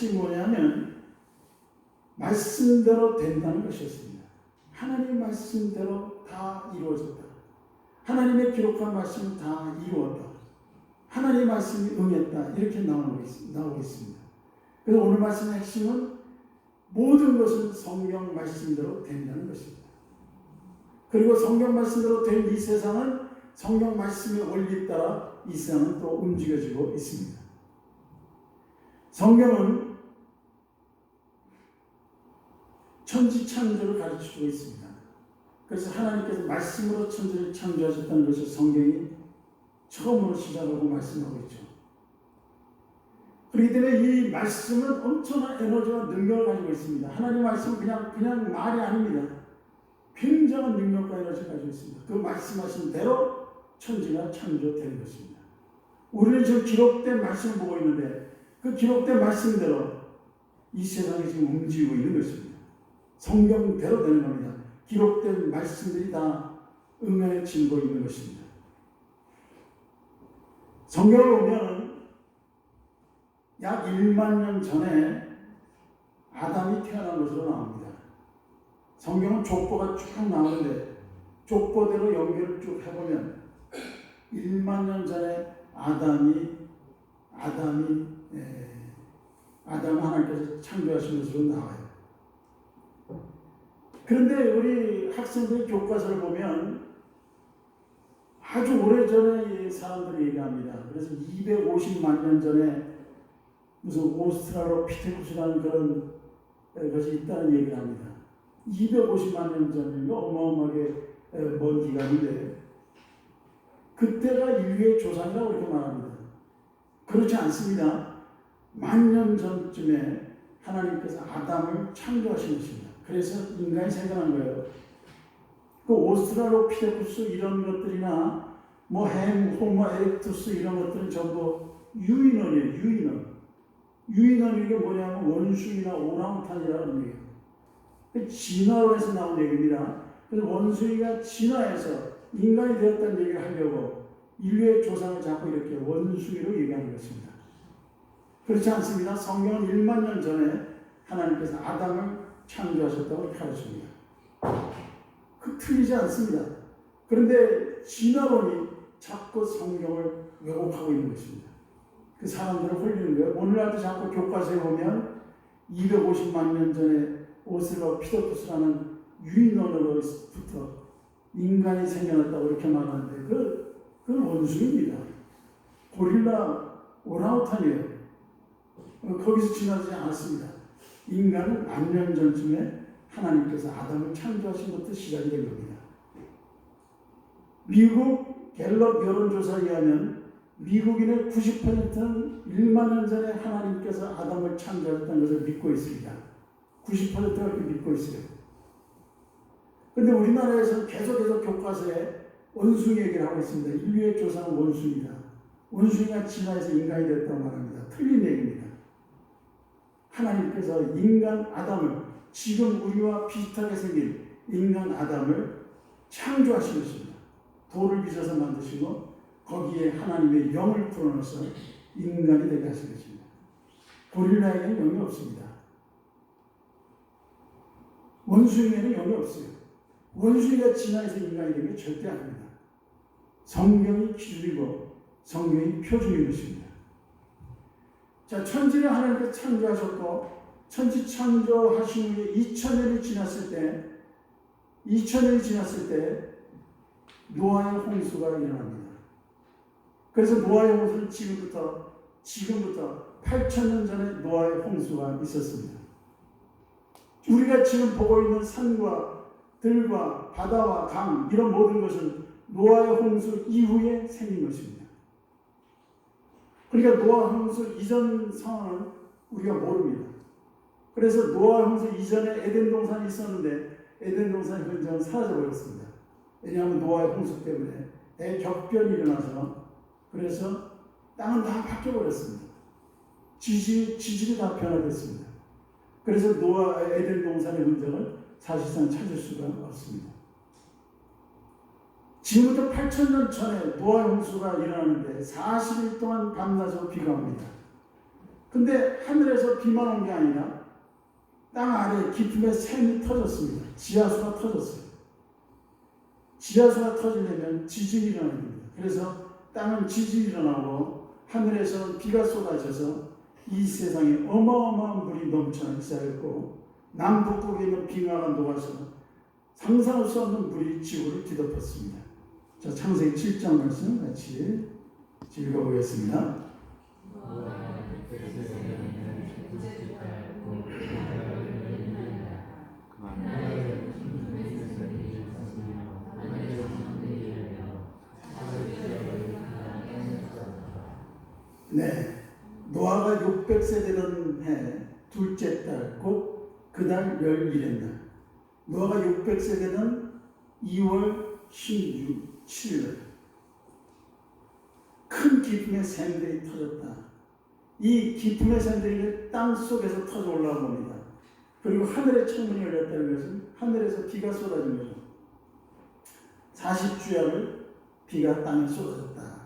이게 뭐냐면 말씀대로 된다는 것이었습니다. 하나님의 말씀대로 다 이루어졌다. 하나님의 기록한 말씀은 다 이루었다. 하나님의 말씀이 응했다. 이렇게 나오고 있습니다. 그래서 오늘 말씀의 핵심은 모든 것은 성경 말씀대로 된다는 것입니다. 그리고 성경 말씀대로 된 이 세상은 성경 말씀의 원리에 따라 이 세상은 또 움직여지고 있습니다. 성경은 천지창조를 가르쳐주고 있습니다. 그래서 하나님께서 말씀으로 천지를 창조하셨다는 것을 성경이 처음으로 시작하고 말씀하고 있죠. 그렇기 때문에 이 말씀은 엄청난 에너지와 능력을 가지고 있습니다. 하나님의 말씀은 그냥 말이 아닙니다. 굉장한 능력과 에너지를 가지고 있습니다. 그 말씀하신 대로 천지가 창조된 것입니다. 우리는 지금 기록된 말씀을 보고 있는데 그 기록된 말씀대로 이 세상이 지금 움직이고 있는 것입니다. 성경대로 되는 겁니다. 기록된 말씀들이 다 응해지고 있는 것입니다. 성경을 보면 약 1만 년 전에 아담이 태어난 것으로 나옵니다. 성경은 족보가 쭉 나오는데 족보대로 연결을 쭉 해보면 1만 년 전에 아담을 하나님께서 창조하신 것으로 나와요. 그런데 우리 학생들의 교과서를 보면 아주 오래전에 사람들이 얘기합니다. 그래서 250만 년 전에 무슨 오스트랄로피테쿠스라는 그런 것이 있다는 얘기를 합니다. 250만 년 전이면 어마어마하게 먼 기간인데 그때가 인류의 조상이라고 이렇게 말합니다. 그렇지 않습니다. 10,000년 전쯤에 하나님께서 아담을 창조하신 것입니다. 그래서 인간이 생겨난 거예요. 그 오스트랄로피테쿠스 이런 것들이나 호모 에렉투스 이런 것들은 전부 유인원이에요. 유인원이 이게 뭐냐면 원숭이나 오랑우탄이라는 얘기예요. 진화로 해서 나온 얘기입니다. 그래서 원숭이가 진화해서 인간이 되었다는 얘기를 하려고 인류의 조상을 자꾸 이렇게 원숭이로 얘기하는 것입니다. 그렇지 않습니다. 성경은 1만 년 전에 하나님께서 아담을 창조하셨다고 가르칩니다. 틀리지 않습니다. 그런데 진화론이 자꾸 성경을 왜곡하고 있는 것입니다. 그 사람들을 홀리는 거예요. 오늘날도 자꾸 교과서에 보면 250만 년 전에 오스트랄로피테쿠스라는 유인원으로부터 인간이 생겨났다고 이렇게 말하는데 그건 원숭이입니다. 고릴라, 오랑우탄이에요. 거기서 지나지 않았습니다. 인간은 10,000년 전쯤에 하나님께서 아담을 창조하신 것부터 시작이 된 겁니다. 미국 갤럽 여론조사에 의하면 미국인의 90%는 1만 년 전에 하나님께서 아담을 창조했다는 것을 믿고 있습니다. 90%가 그렇게 믿고 있어요. 그런데 우리나라에서는 계속해서 교과서에 원숭이 얘기를 하고 있습니다. 인류의 조상은 원숭이다. 원숭이가 진화해서 인간이 됐다고 말합니다. 틀린 얘기입니다. 하나님께서 인간 아담을 지금 우리와 비슷하게 생긴 인간 아담을 창조하신 것입니다. 돌을 빚어서 만드시고 거기에 하나님의 영을 불어넣어서 인간이 되게 하신 것입니다. 고릴라에게는 영이 없습니다. 원숭이에는 영이 없어요. 원숭이가 진화해서 인간이 되는 게 절대 아닙니다. 성경이 기준이고 성경이 표준인 것입니다. 자, 천지를 하나님께서 창조하셨고 천지 창조하신 후에 2000년이 지났을 때 노아의 홍수가 일어납니다. 그래서 노아의 홍수는 지금부터 8,000년 전에 노아의 홍수가 있었습니다. 우리가 지금 보고 있는 산과 들과 바다와 강 이런 모든 것은 노아의 홍수 이후에 생긴 것입니다. 그러니까 노아 홍수 이전 상황은 우리가 모릅니다. 그래서 노아 홍수 이전에 에덴 동산이 있었는데 에덴 동산의 흔적은 사라져버렸습니다. 왜냐하면 노아의 홍수 때문에 대격변이 일어나서 그래서 땅은 다 바뀌어버렸습니다. 지질이 다 변화됐습니다. 그래서 에덴 동산의 흔적을 사실상 찾을 수가 없습니다. 지금부터 8,000년 전에 노아 홍수가 일어나는데 40일 동안 밤낮으로 비가 옵니다. 근데 하늘에서 비만 온 게 아니라 땅 아래 깊음에 샘이 터졌습니다. 지하수가 터졌어요. 지하수가 터지려면 지진이 일어나야 됩니다. 그래서 땅은 지진이 일어나고 하늘에서 비가 쏟아져서 이 세상에 어마어마한 물이 넘쳐나기 시작했고 남북극에 있는 빙하가 녹아서 상상할 수 없는 물이 지구를 뒤덮었습니다. 자, 창세기 7장 말씀 같이 읽어보겠습니다. 네, 노아가 600세 되던 해 둘째 달 곧 그달 11일날 노아가 600세 되던 2월 7일 큰 기쁨의 샘들이 터졌다. 이 기쁨의 샘들이 땅 속에서 터져 올라온 겁니다. 그리고 하늘의 창문이 열렸다는 것은 하늘에서 비가 쏟아진 거죠. 40주야를 비가 땅에 쏟아졌다.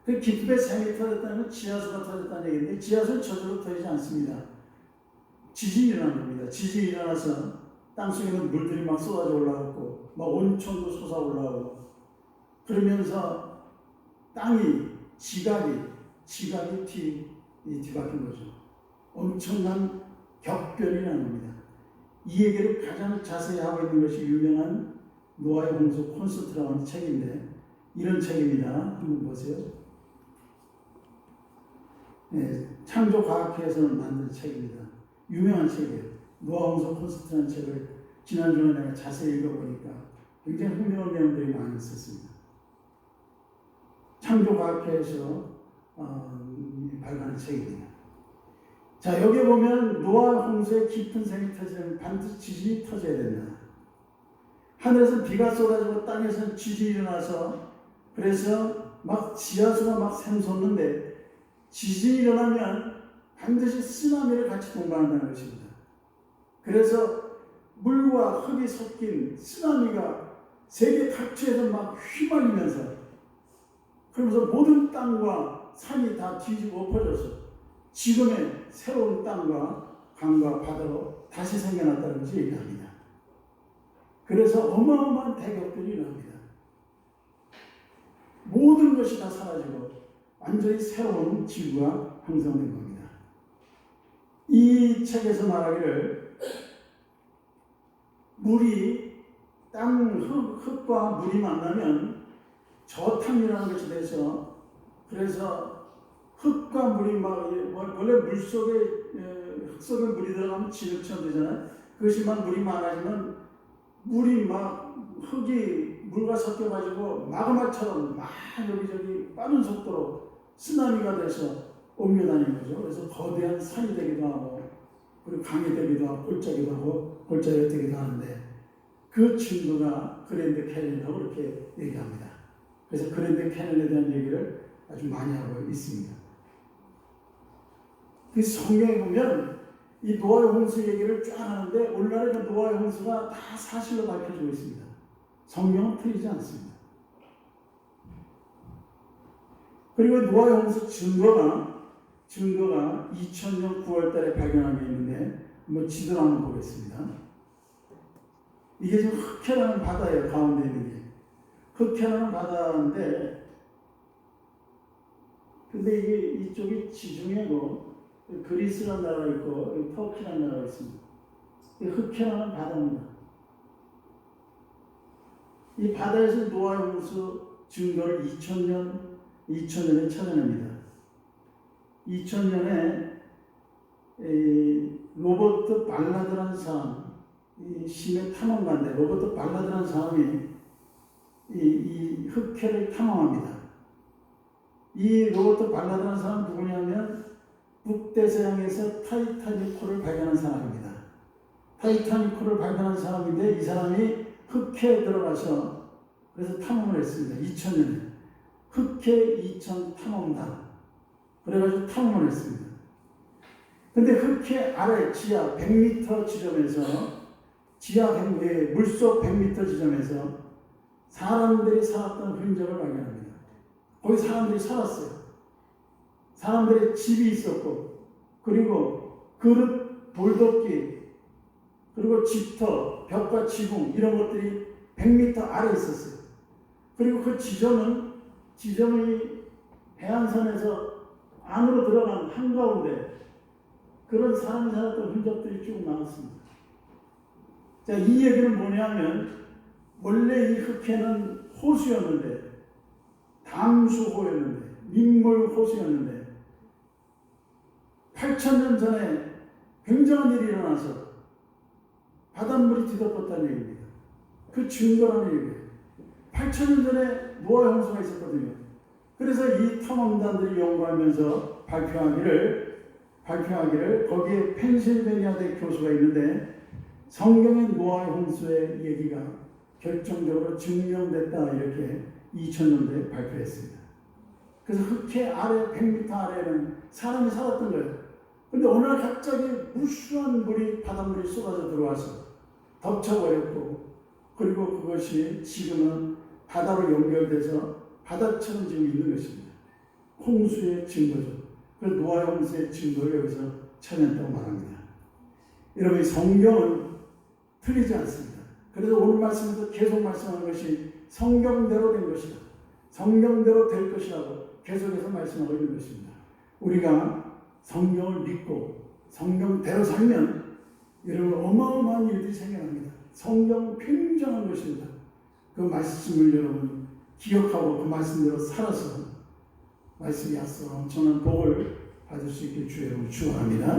그 기쁨의 샘이 터졌다는 건 지하수가 터졌다는 얘기인데 지하수는 저절로 터지지 않습니다. 지진이 일어난 겁니다. 지진이 일어나서 땅속에 있는 물들이 막 쏟아져 올라오고 막 온천도 솟아 올라오고 그러면서 땅이 지각이 뒤바뀐 거죠. 엄청난 격변이 나는 겁니다. 이 얘기를 가장 자세히 하고 있는 것이 유명한 노아의 홍수 콘서트라고 하는 책인데 이런 책입니다. 한번 보세요. 네, 창조과학회에서 만든 책입니다. 유명한 책이에요. 노아 홍수 콘서트라는 책을 지난주에 내가 자세히 읽어보니까 굉장히 흥미로운 내용들이 많이 있었습니다. 창조과학회에서 발간한 책입니다. 자, 여기 보면 노아 홍수의 깊은 샘이 터지면 반드시 지진이 터져야 된다. 하늘에서 비가 쏟아지고 땅에서는 지진이 일어나서 그래서 막 지하수가 막 샘솟는데 지진이 일어나면 반드시 쓰나미를 같이 동반한다는 것입니다. 그래서 물과 흙이 섞인 쓰나미가 세계 각지에서 막 휘말리면서 그러면서 모든 땅과 산이 다 뒤집어 엎어져서 지금의 새로운 땅과 강과 바다로 다시 생겨났다는 것을 얘기합니다. 그래서 어마어마한 대격변이 일어납니다. 모든 것이 다 사라지고 완전히 새로운 지구가 형성된 겁니다. 이 책에서 말하기를 물이 흙과 물이 만나면 저탕이라는 것이 돼서 그래서 흙과 물이 막 원래 물 속에 흙 속에 물이 들어가면 진흙처럼 되잖아요. 그것이 막 물이 많아지면 물이 막 흙이 물과 섞여가지고 마그마처럼 막 여기저기 빠른 속도로 쓰나미가 돼서 옮겨다니는 거죠. 그래서 거대한 산이 되기도 하고 그리고 강이 되기도 하고 골짜기가 되기도 하는데 그 친구가 그랜드 캐년이라고 이렇게 얘기합니다. 그래서 그랜드 캐년에 대한 얘기를 아주 많이 하고 있습니다. 그 성경에 보면 이 노아의 홍수 얘기를 쫙 하는데 오늘날의 그 노아의 홍수가 다 사실로 밝혀지고 있습니다. 성경은 틀리지 않습니다. 그리고 노아의 홍수 증거가 2000년 9월 달에 발견한 게 있는데 한번 지도를 한번 보겠습니다. 이게 지금 흑해라는 바다예요. 가운데 있는 게. 흑해라는 바다인데 근데 이게 이쪽이 지중해고 그리스라는 나라가 있고 터키라는 나라가 있습니다. 흑해라는 바다입니다. 이 바다에서 노아의 홍수 증거를 2000년에 찾아냅니다. 2000년에 로버트 발라드라는 사람, 이 심해 탐험가인데 로버트 발라드라는 사람이 이 흑해를 탐험합니다. 이 로버트 발라드라는 사람은 누구냐면 북대서양에서 타이타닉호를 발견한 사람입니다. 타이타닉호를 발견한 사람인데 이 사람이 흑해에 들어가서 그래서 탐험을 했습니다. 2000년에 흑해 2000 탐험단 그래가지고 탐험을 했습니다. 근데 흑해 아래 지하 100m 지점에서 물속 100m 지점에서 사람들이 살았던 흔적을 발견합니다. 거기 사람들이 살았어요. 사람들의 집이 있었고 그리고 그릇, 돌덮기, 그리고 집터, 벽과 지붕 이런 것들이 100m 아래에 있었어요. 그리고 그 지점의 해안선에서 안으로 들어간 한가운데 그런 사람이 살았던 흔적들이 쭉 나왔습니다. 자, 이 얘기는 뭐냐면 원래 이 흑해는 호수였는데, 담수호였는데, 민물호수였는데 8,000년 전에 굉장한 일이 일어나서 바닷물이 뒤덮었다는 얘기입니다. 그 증거라는 얘기예요. 8,000년 전에 노아 홍수가 있었거든요. 그래서 이 탐험단들이 연구하면서 발표하기를 거기에 펜실베니아대 교수가 있는데 성경의 노아 홍수의 얘기가 결정적으로 증명됐다 이렇게 2000년대에 발표했습니다. 그래서 흑해 아래 100m 아래에는 사람이 살았던 거예요. 근데 어느 날 갑자기 무수한 바닷물이 쏟아져 들어와서 덮쳐버렸고, 그리고 그것이 지금은 바다로 연결돼서 바다처럼 지금 있는 것입니다. 홍수의 증거죠. 그 노아 홍수의 증거를 여기서 찾았다고 말합니다. 여러분, 성경은 틀리지 않습니다. 그래서 오늘 말씀에서 계속 말씀하는 것이 성경대로 된 것이다, 성경대로 될 것이라고 계속해서 말씀하고 있는 것입니다. 우리가 성경을 믿고 성경대로 살면 여러분 어마어마한 일들이 생겨납니다. 성경 굉장한 것입니다. 그 말씀을 여러분 기억하고 그 말씀대로 살아서 말씀이 앞서 엄청난 복을 받을 수 있길 주의 이름으로 축원합니다.